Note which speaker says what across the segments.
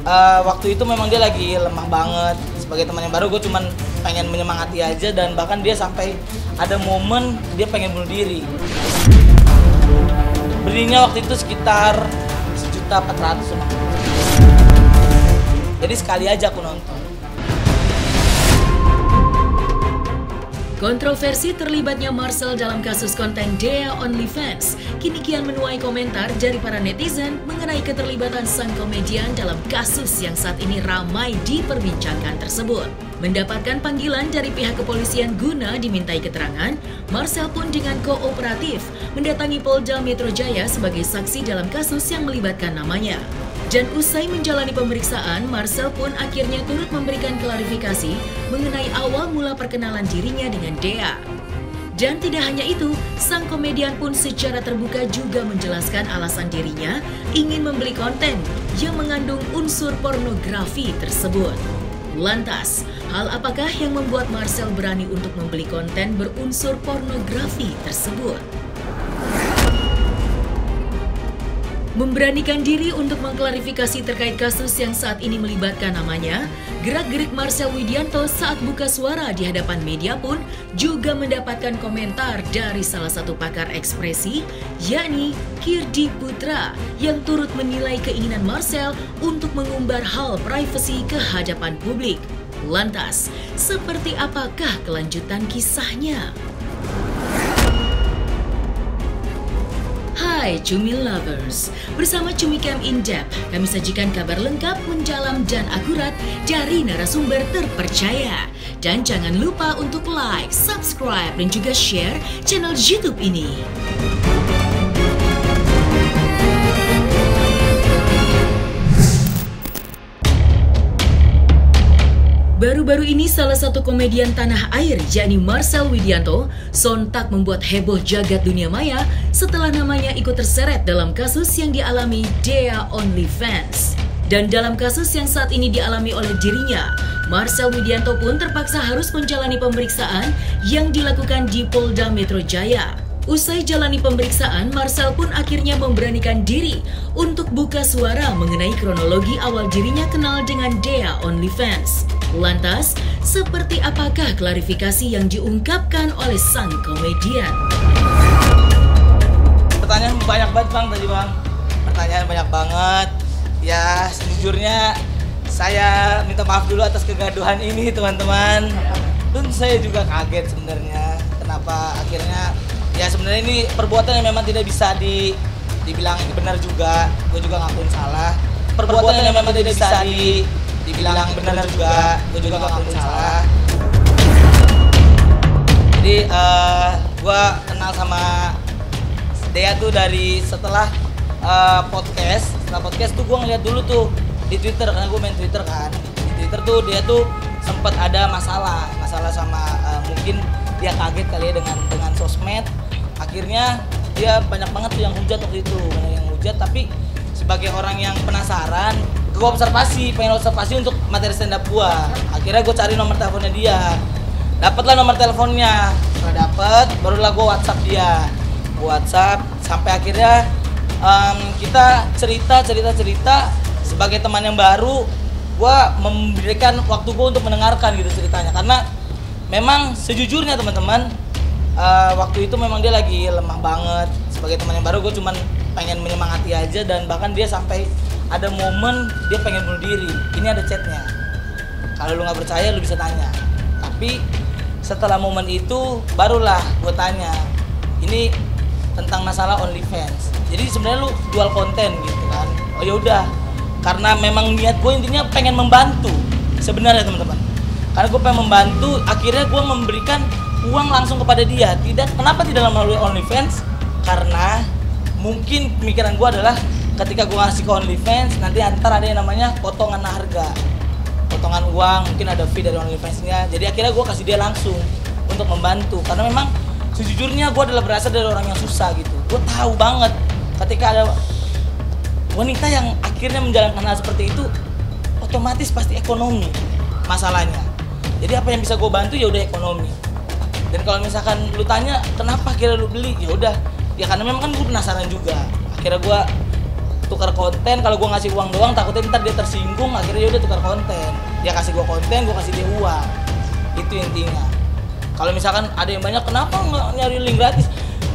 Speaker 1: Waktu itu memang dia lagi lemah banget. Sebagai teman yang baru, gue cuman pengen menyemangati aja, dan bahkan dia sampai ada momen dia pengen bunuh diri. Belinya waktu itu sekitar 1.400.000. Jadi sekali aja aku nonton.
Speaker 2: Kontroversi terlibatnya Marcel dalam kasus konten Dea OnlyFans kini kian menuai komentar dari para netizen mengenai keterlibatan sang komedian dalam kasus yang saat ini ramai diperbincangkan tersebut. Mendapatkan panggilan dari pihak kepolisian guna dimintai keterangan, Marcel pun dengan kooperatif mendatangi Polda Metro Jaya sebagai saksi dalam kasus yang melibatkan namanya. Dan usai menjalani pemeriksaan, Marcel pun akhirnya turut memberikan klarifikasi mengenai awal mula perkenalan dirinya dengan Dea. Dan tidak hanya itu, sang komedian pun secara terbuka juga menjelaskan alasan dirinya ingin membeli konten yang mengandung unsur pornografi tersebut. Lantas, hal apakah yang membuat Marcel berani untuk membeli konten berunsur pornografi tersebut? Memberanikan diri untuk mengklarifikasi terkait kasus yang saat ini melibatkan namanya, gerak-gerik Marcel Widianto saat buka suara di hadapan media pun juga mendapatkan komentar dari salah satu pakar ekspresi, yakni Kirdi Putra, yang turut menilai keinginan Marcel untuk mengumbar hal privasi ke hadapan publik. Lantas, seperti apakah kelanjutan kisahnya? Hai Cumi Lovers, bersama Cumi Cam In Depth, kami sajikan kabar lengkap, mendalam dan akurat dari narasumber terpercaya. Dan jangan lupa untuk like, subscribe, dan juga share channel YouTube ini. Baru-baru ini salah satu komedian tanah air, yakni Marcel Widianto, sontak membuat heboh jagat dunia maya setelah namanya ikut terseret dalam kasus yang dialami Dea OnlyFans. Dan dalam kasus yang saat ini dialami oleh dirinya, Marcel Widianto pun terpaksa harus menjalani pemeriksaan yang dilakukan di Polda Metro Jaya. Usai jalani pemeriksaan, Marcel pun akhirnya memberanikan diri untuk buka suara mengenai kronologi awal dirinya kenal dengan Dea OnlyFans. Lantas, seperti apakah klarifikasi yang diungkapkan oleh sang komedian?
Speaker 1: Pertanyaan banyak banget bang tadi bang. Pertanyaan banyak banget. Ya sejujurnya saya minta maaf dulu atas kegaduhan ini teman-teman. Dan saya juga kaget sebenarnya. Kenapa akhirnya, ya sebenarnya ini perbuatan yang memang tidak bisa dibilang benar juga. Gue juga ngakuin salah. Perbuatan yang memang tidak bisa dibilang benar juga. Gue juga ngakuin salah. Jadi gue kenal sama Dea tuh dari setelah podcast. Setelah podcast tuh gue ngeliat dulu tuh di Twitter, karena gue main Twitter kan. Di Twitter tuh dia tuh sempat ada masalah sama mungkin dia kaget kali ya dengan sosmed. Akhirnya dia banyak banget tuh yang hujat waktu itu, banyak yang hujat. Tapi sebagai orang yang penasaran, gue pengen observasi untuk materi stand up gue. Akhirnya gue cari nomor teleponnya dia, dapatlah nomor teleponnya. Setelah dapet, barulah gue WhatsApp dia. WhatsApp sampai akhirnya kita cerita. Sebagai teman yang baru, gue memberikan waktu gue untuk mendengarkan gitu ceritanya, karena memang sejujurnya teman-teman, waktu itu memang dia lagi lemah banget. Sebagai teman yang baru, gue cuman pengen menyemangati aja, dan bahkan dia sampai ada momen dia pengen bunuh diri. Ini ada chatnya. Kalau lu nggak percaya, lu bisa tanya. Tapi setelah momen itu, barulah gue tanya. Ini tentang masalah OnlyFans. Jadi sebenarnya lu jual konten gitu kan? Oh ya udah, karena memang niat gue intinya pengen membantu sebenarnya teman-teman. Karena gue pengen membantu, akhirnya gue memberikan uang langsung kepada dia. Kenapa tidak melalui OnlyFans? Karena mungkin pemikiran gue adalah ketika gue ngasih ke OnlyFans, nanti antar ada yang namanya potongan harga, potongan uang, mungkin ada fee dari OnlyFans-nya. Jadi akhirnya gue kasih dia langsung untuk membantu, karena memang sejujurnya gue adalah berasal dari orang yang susah gitu. Gue tahu banget ketika ada wanita yang akhirnya menjalankan hal seperti itu, otomatis pasti ekonomi masalahnya. Jadi apa yang bisa gue bantu ya udah ekonomi. Dan kalau misalkan lu tanya kenapa akhirnya lu beli, ya udah, ya karena memang kan gue penasaran juga. Akhirnya gue tukar konten. Kalau gue ngasih uang doang takutnya ntar dia tersinggung, akhirnya dia udah tukar konten. Dia kasih gue konten, gue kasih dia uang. Itu intinya. Kalau misalkan ada yang banyak, kenapa nggak nyari link gratis?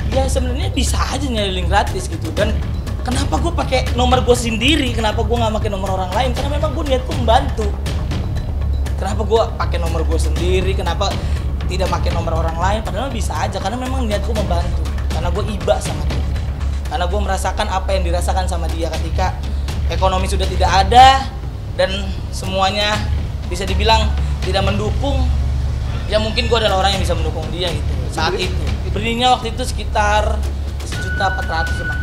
Speaker 1: Ya sebenarnya bisa aja nyari link gratis gitu. Dan kenapa gue pakai nomor gue sendiri? Kenapa gue nggak pakai nomor orang lain? Karena memang gue niatku membantu. Kenapa gue pakai nomor gue sendiri? Kenapa tidak pakai nomor orang lain? Padahal bisa aja, karena memang niatku membantu. Karena gue iba sama dia. Karena gue merasakan apa yang dirasakan sama dia ketika ekonomi sudah tidak ada dan semuanya bisa dibilang tidak mendukung. Ya mungkin gue adalah orang yang bisa mendukung dia gitu saat itu. Belinya waktu itu sekitar 1.400.000 emang.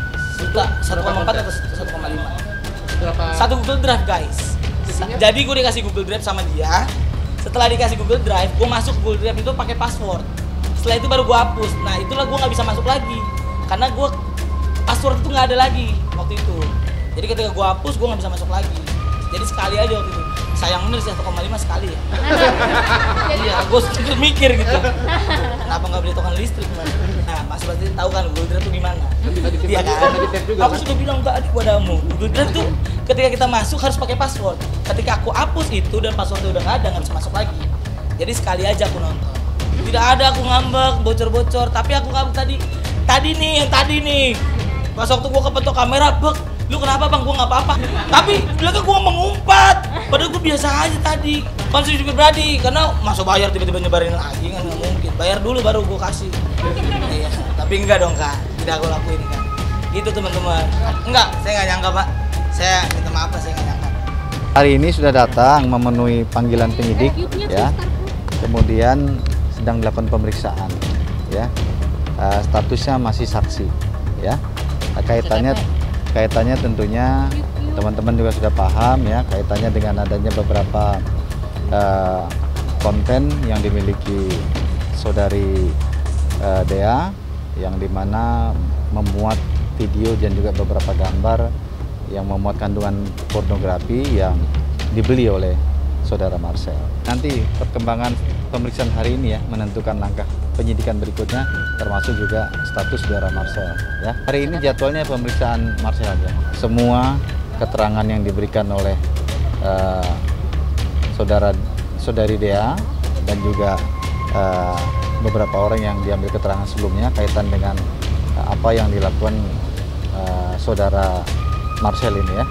Speaker 1: 1,4 atau 1,5.
Speaker 3: Berapa?
Speaker 1: Satu Google Drive guys. Jadi gue dikasih Google Drive sama dia. Setelah dikasih Google Drive, gue masuk Google Drive itu pakai password. Setelah itu baru gue hapus. Nah itulah gue nggak bisa masuk lagi karena gue password itu nggak ada lagi waktu itu. Jadi ketika gue hapus, gue nggak bisa masuk lagi. Jadi sekali aja waktu itu. Sayang bener sih 1,5 sekali ya. Iya, gue sedikit mikir gitu. Kenapa nggak beli token listrik man? Nah, pasti tahu kan Google Drive itu gimana? Iya kan? Aku sudah bilang tadi padamu, Google Drive tuh ketika kita masuk harus pakai password. Ketika aku hapus itu dan passwordnya udah nggak ada, nggak bisa masuk lagi. Jadi sekali aja aku nonton. Tidak ada aku ngambek, bocor-bocor. Tapi aku ngambek tadi nih. Pas waktu gue kepentok kamera, bek, lu kenapa bang? Gue nggak apa-apa. Tapi belakang gue mengumpat. Padahal gue biasa aja tadi. Pasti juga berani, karena masa bayar tiba-tiba nyebarin lagi kan nggak mungkin. Bayar dulu baru gue kasih. Iya, tapi enggak dong kak, tidak aku lakuin kan. Gitu teman-teman. Enggak, saya nggak nyangka pak. Saya minta maaf pak, saya nggak nyangka.
Speaker 4: Hari ini sudah datang memenuhi panggilan penyidik, ya. Kemudian sedang dilakukan pemeriksaan, ya. Statusnya masih saksi, ya. Kaitannya tentunya teman-teman juga sudah paham ya, kaitannya dengan adanya beberapa konten yang dimiliki saudari Dea, yang dimana memuat video dan juga beberapa gambar yang memuat kandungan pornografi yang dibeli oleh saudara Marcel. Nanti perkembangan pemeriksaan hari ini ya menentukan langkah penyidikan berikutnya, termasuk juga status saudara Marcel. Ya, hari ini jadwalnya pemeriksaan Marcel aja. Semua keterangan yang diberikan oleh saudari Dea dan juga beberapa orang yang diambil keterangan sebelumnya kaitan dengan apa yang dilakukan saudara Marcel ini ya.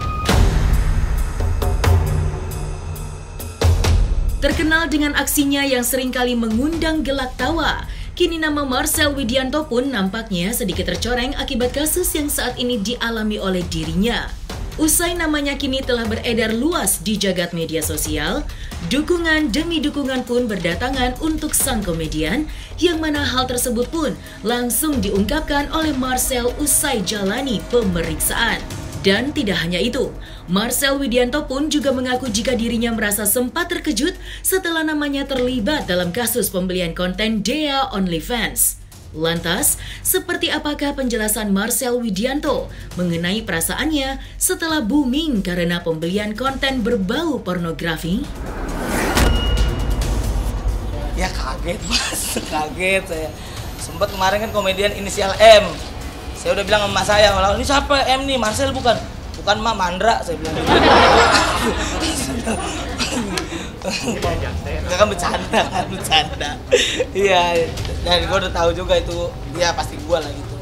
Speaker 2: Terkenal dengan aksinya yang seringkali mengundang gelak tawa, kini nama Marcel Widianto pun nampaknya sedikit tercoreng akibat kasus yang saat ini dialami oleh dirinya. Usai namanya kini telah beredar luas di jagat media sosial, dukungan demi dukungan pun berdatangan untuk sang komedian, yang mana hal tersebut pun langsung diungkapkan oleh Marcel usai jalani pemeriksaan. Dan tidak hanya itu, Marcel Widianto pun juga mengaku jika dirinya merasa sempat terkejut setelah namanya terlibat dalam kasus pembelian konten Dea OnlyFans. Lantas, seperti apakah penjelasan Marcel Widianto mengenai perasaannya setelah booming karena pembelian konten berbau pornografi?
Speaker 1: Ya kaget mas, kaget saya. Sempat kemarin kan komedian inisial M. Saya udah bilang sama emak saya, ini siapa M nih? Marcel bukan? Bukan mak, Mandra, saya bilang gitu. Enggak kan bercanda. Iya, dan gue udah tahu juga itu, ya pasti gue lah gitu.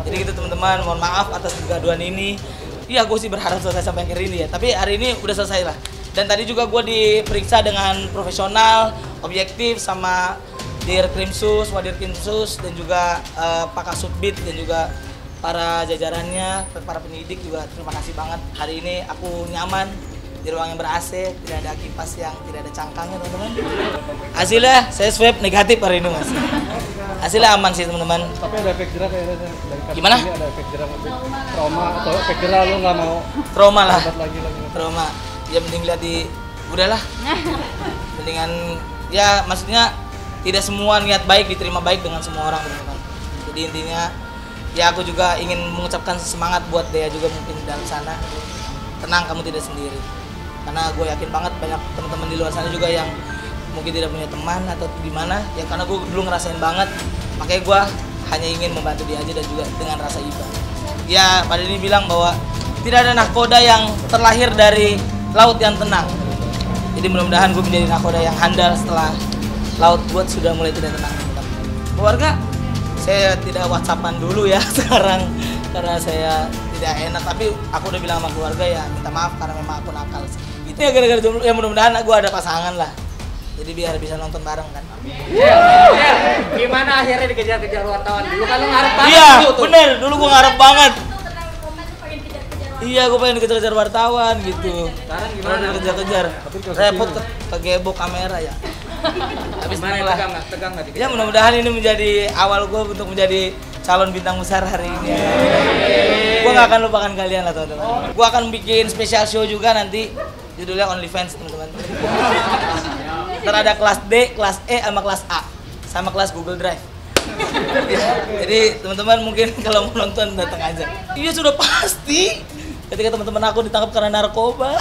Speaker 1: Jadi gitu teman-teman, mohon maaf atas kegaduhan ini. Iya, gue sih berharap selesai sampai akhir ini ya, tapi hari ini udah selesai lah. Dan tadi juga gue diperiksa dengan profesional, objektif sama Dir Krimsus, Wadir Krimsus, dan juga Pak Kasubdit dan juga para jajarannya, para penyidik juga terima kasih banget. Hari ini aku nyaman di ruang yang ber-AC, tidak ada kipas yang tidak ada cangkangnya teman-teman. Hasilnya saya swab negatif hari ini mas. Hasilnya aman sih teman-teman.
Speaker 3: Tapi ada efek jerah kayaknya dari kasus
Speaker 1: gimana?
Speaker 3: Ini ada efek jerah, trauma atau efek jerah, lu nggak mau
Speaker 1: trauma lah.
Speaker 3: lagi.
Speaker 1: Trauma. Ya mending lihat udahlah. Mendingan ya maksudnya tidak semua niat baik diterima baik dengan semua orang teman-teman. Jadi intinya ya aku juga ingin mengucapkan semangat buat Dea juga mungkin dalam sana. Tenang, kamu tidak sendiri. Karena gue yakin banget banyak teman-teman di luar sana juga yang mungkin tidak punya teman atau gimana. Ya karena gue dulu ngerasain banget. Makanya gue hanya ingin membantu dia aja dan juga dengan rasa iba. Ya pada ini bilang bahwa tidak ada nahkoda yang terlahir dari laut yang tenang. Jadi mudah-mudahan gue menjadi nahkoda yang handal setelah laut gue sudah mulai tidak tenang. Keluarga, saya tidak WhatsAppan dulu ya sekarang karena saya tidak enak. Tapi aku udah bilang sama keluarga ya minta maaf karena memang aku nakal sih. Gitu ya gara-gara jomblo. Ya mudah-mudahan gue ada pasangan lah. Jadi biar bisa nonton bareng kan.
Speaker 3: Gimana akhirnya dikejar-kejar wartawan? Dulu kan lu ngarep banget.
Speaker 1: Iya, bener. Dulu gue ngarep banget. Iya, gue pengen dikejar-kejar wartawan gitu.
Speaker 3: Sekarang gimana?
Speaker 1: Dikejar-kejar. Repot kegebok kamera ya. Habis
Speaker 3: tegang nggak?
Speaker 1: Ya mudah-mudahan ini menjadi awal gue untuk menjadi calon bintang besar hari ini. Gue gak akan lupakan kalian lah teman-teman. Gue akan bikin spesial show juga nanti. Judulnya OnlyFans teman-teman. Ntar ada kelas D, kelas E, sama kelas A. Sama kelas Google Drive. Ya, jadi teman-teman mungkin kalau mau nonton datang aja. Iya sudah pasti. Ketika teman-teman aku ditangkap karena narkoba,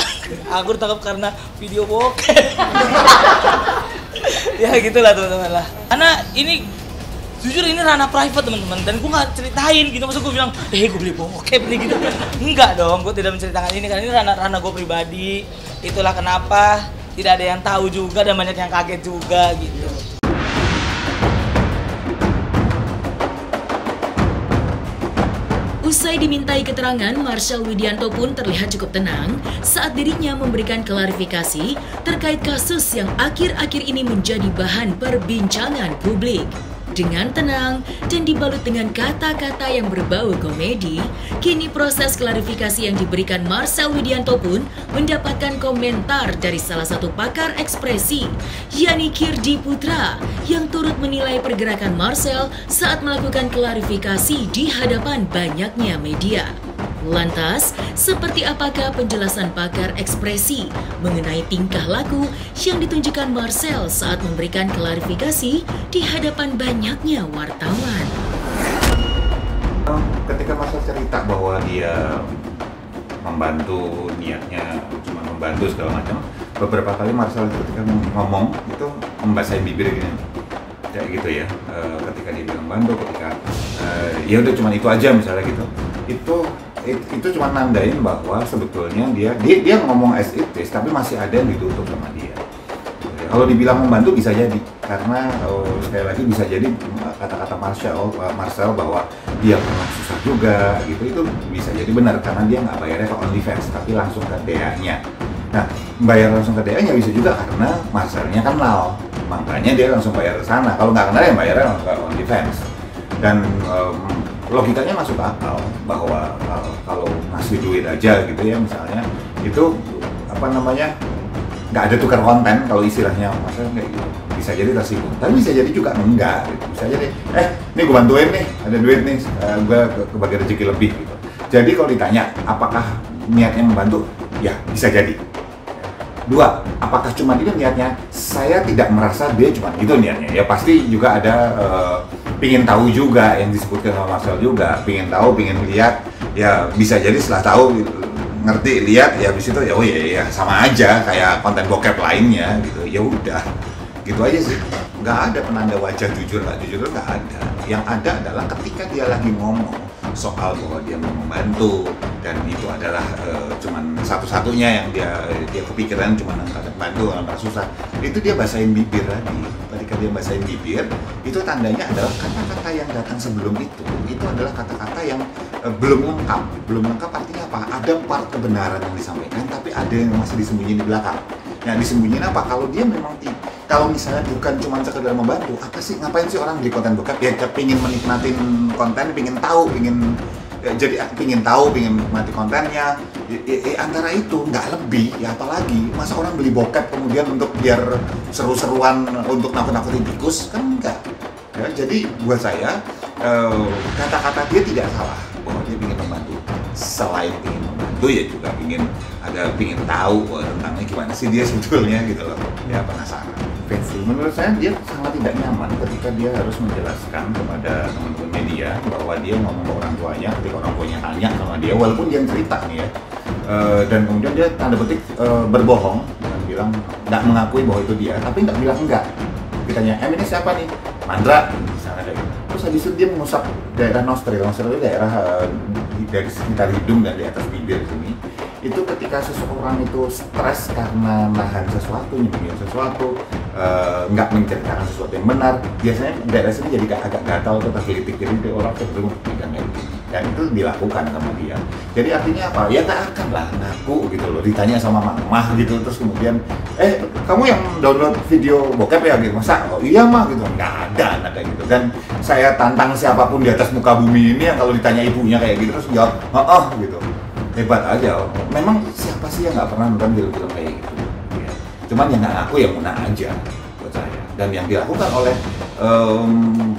Speaker 1: aku ditangkap karena video bokep. Ya gitulah teman-teman lah. Karena ini jujur ini ranah private teman-teman dan gue nggak ceritain gitu. Maksud gue bilang, gue beli bokep nih gitu. Enggak dong, gue tidak menceritakan ini karena ini ranah gue pribadi. Itulah kenapa tidak ada yang tahu juga dan banyak yang kaget juga gitu.
Speaker 2: Usai dimintai keterangan, Marcel Widianto pun terlihat cukup tenang saat dirinya memberikan klarifikasi terkait kasus yang akhir-akhir ini menjadi bahan perbincangan publik. Dengan tenang dan dibalut dengan kata-kata yang berbau komedi, kini proses klarifikasi yang diberikan Marcel Widianto pun mendapatkan komentar dari salah satu pakar ekspresi, yakni Kirdi Putra, yang turut menilai pergerakan Marcel saat melakukan klarifikasi di hadapan banyaknya media. Lantas, seperti apakah penjelasan pakar ekspresi mengenai tingkah laku yang ditunjukkan Marcel saat memberikan klarifikasi di hadapan banyaknya wartawan?
Speaker 5: Ketika Marcel cerita bahwa dia membantu, niatnya cuma membantu segala macam, beberapa kali Marcel ketika ngomong itu membasahin bibir gini, kayak gitu ya. Ketika dia bilang bantu, ketika ya udah cuma itu aja misalnya gitu, itu cuma nandain bahwa sebetulnya dia ngomong as it is, tapi masih ada yang ditutup sama dia. Kalau dibilang membantu bisa jadi, karena sekali lagi bisa jadi kata-kata Marcel bahwa dia pernah susah juga gitu, itu bisa jadi benar karena dia nggak bayarnya ke OnlyFans tapi langsung ke DA-nya. Nah, bayar langsung ke DA-nya bisa juga karena Marcelnya kenal, makanya dia langsung bayar ke sana. Kalau nggak kenal ya bayarnya langsung ke OnlyFans. Dan logikanya masuk akal bahwa kalau ngasih duit aja gitu ya misalnya, itu apa namanya, nggak ada tukar konten kalau istilahnya maksudnya kayak gitu. Bisa jadi tersinggung, tapi bisa jadi juga enggak gitu. Bisa jadi nih gue bantuin nih, ada duit nih, gue kebagi rezeki lebih gitu. Jadi kalau ditanya apakah niatnya membantu, ya bisa jadi. Dua, apakah cuma itu niatnya? Saya tidak merasa dia cuma itu niatnya. Ya pasti juga ada pingin tahu juga yang disebutkan sama Marcel juga, pingin tahu, pingin lihat. Ya bisa jadi setelah tahu, ngerti, lihat, ya habis itu ya oh ya sama aja kayak konten bokep lainnya gitu. Ya udah, gitu aja sih. Nggak ada penanda wajah jujur nggak jujur, nggak ada. Yang ada adalah ketika dia lagi ngomong soal bahwa dia mau membantu dan itu adalah cuman satu-satunya yang dia kepikiran cuma bantu orang susah, itu dia basahin bibir lagi. Ketika dia basahin bibir, itu tandanya adalah kata-kata yang datang sebelum itu adalah kata-kata yang belum lengkap. Belum lengkap artinya apa? Ada part kebenaran yang disampaikan, tapi ada yang masih disembunyiin di belakang. Yang disembunyiin apa? Kalau dia memang kalau misalnya bukan cuma sekedar membantu, apa sih, ngapain sih orang beli konten bokep? Ya pingin menikmatin konten, pingin tahu, pingin menikmati kontennya. Antara itu nggak lebih, ya apalagi masa orang beli bokep kemudian untuk biar seru-seruan untuk nakut-nakutin tikus, kan enggak. Ya, jadi buat saya kata-kata dia tidak salah bahwa dia ingin membantu. Selain ingin membantu ya juga ingin tahu tentangnya gimana sih dia sebetulnya gitu loh. Ya penasaran. Menurut saya dia sangat tidak nyaman ketika dia harus menjelaskan kepada teman-teman media bahwa dia ngomong ke orang tuanya ketika orang tuanya tanya sama dia, walaupun dia cerita nih ya, dan kemudian dia tanda petik berbohong dan bilang nggak mengakui bahwa itu dia, tapi nggak bilang enggak. Ditanya, ini siapa nih? Mandra, misalnya kayak gitu. terus habis itu dia mengusap daerah nostril itu daerah dari sekitar hidung dan di atas bibir sini. Itu ketika seseorang itu stres karena nahan sesuatu, nyembunyiin sesuatu, nggak menceritakan sesuatu yang benar, biasanya daerah sini jadi agak gatal atau tergelitik, jadi orang cenderung pegang kayak gitu. Dan itu dilakukan sama dia. Jadi artinya apa? Ya nggak akan lah ngaku gitu loh, ditanya sama mamah gitu, terus kemudian kamu yang download video bokep ya gitu, masa? Oh iya mah gitu, nggak ada anak kayak gitu. Dan saya tantang siapapun di atas muka bumi ini yang kalau ditanya ibunya kayak gitu terus jawab, gitu. Hebat aja. Memang siapa sih yang nggak pernah nonton film-film kayak gitu? Ya. Cuman yang nggak ngaku ya Muna aja buat saya. Dan yang dilakukan oleh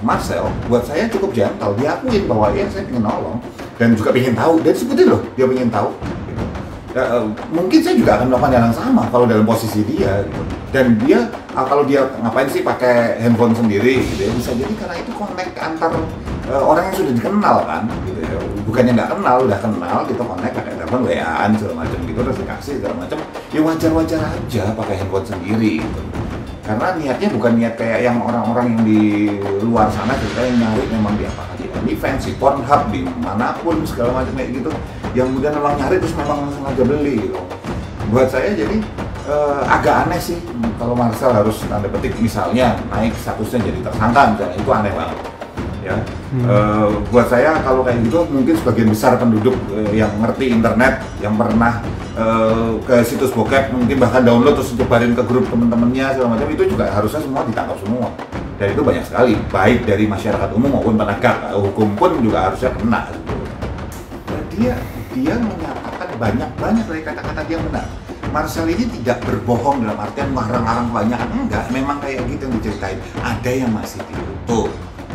Speaker 5: Marcel buat saya cukup gentle. Dia akuin bahwa ya saya ingin nolong dan juga ingin tahu. Dan sebutin loh dia ingin tahu. Gitu. Mungkin saya juga akan melakukan yang sama kalau dalam posisi dia. Gitu. Dan dia kalau dia ngapain sih pakai handphone sendiri? Gitu ya. Bisa jadi karena itu connect antar orang yang sudah dikenal kan, gitu ya. Bukannya nggak kenal, udah kenal, gitu connect pakai telepon, WA-an segala macam gitu, terus dikasih segala macam. Ya wajar-wajar aja pakai handphone sendiri, gitu. Karena niatnya bukan niat kayak yang orang-orang yang di luar sana kita yang nyari memang di apakah di OnlyFans, di Pornhub, di manapun segala macam kayak gitu. Yang kemudian memang nyari terus memang langsung aja beli, gitu. Buat saya jadi agak aneh sih kalau Marcel harus tanda petik misalnya naik statusnya jadi tersangka misalnya, itu aneh banget. Ya, buat saya kalau kayak gitu mungkin sebagian besar penduduk yang ngerti internet, yang pernah ke situs bokep, mungkin bahkan download terus nyebarin ke grup teman-temannya segala macam, itu juga harusnya semua ditangkap semua. Dan itu banyak sekali, baik dari masyarakat umum maupun penegak hukum pun juga harusnya kena. Nah, dia menyatakan banyak dari kata-kata dia benar. Marcel ini tidak berbohong dalam artian ngarang-ngarang kebanyakan, enggak, memang kayak gitu yang diceritain. Ada yang masih ditutup.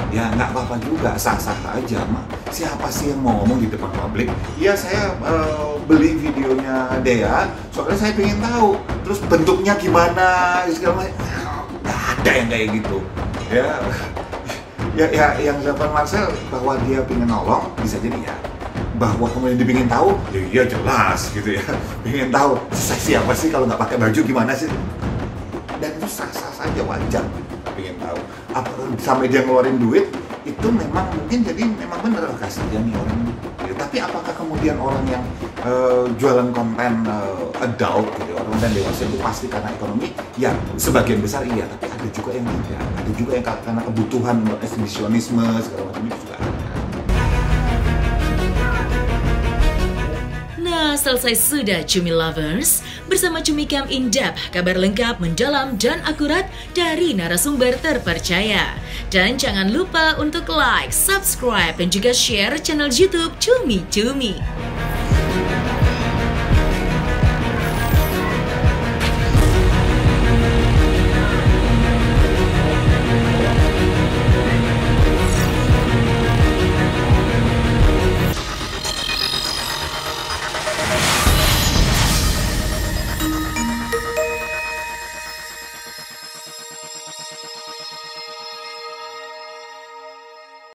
Speaker 5: Ya nggak apa-apa juga, sah-sah aja mah. Siapa sih yang mau ngomong di depan publik? Ya saya beli videonya Dea, soalnya saya pengen tahu. Terus bentuknya gimana, segala macam. Nggak ada yang kayak gitu. Ya yang dilakukan Marcel bahwa dia pengen nolong, bisa jadi ya. Bahwa kemudian dia pengen tahu, ya iya jelas gitu ya. Pengen tahu, siapa sih kalau nggak pakai baju gimana sih? Dan itu sah-sah saja, wajar. Pengen tahu sampai dia ngeluarin duit itu memang mungkin jadi memang bener kasihan nih orang ya, tapi apakah kemudian orang yang jualan konten adult gitu, orang konten dewasa itu pasti karena ekonomi? Ya sebagian besar iya, tapi ada juga yang tidak, ada juga yang karena kebutuhan eksibisionisme segala macam itu juga ada.
Speaker 2: Nah, selesai sudah Cumi Lovers. Bersama Cumi Cam In-Depth, kabar lengkap, mendalam, dan akurat dari narasumber terpercaya. Dan jangan lupa untuk like, subscribe, dan juga share channel YouTube Cumi Cumi.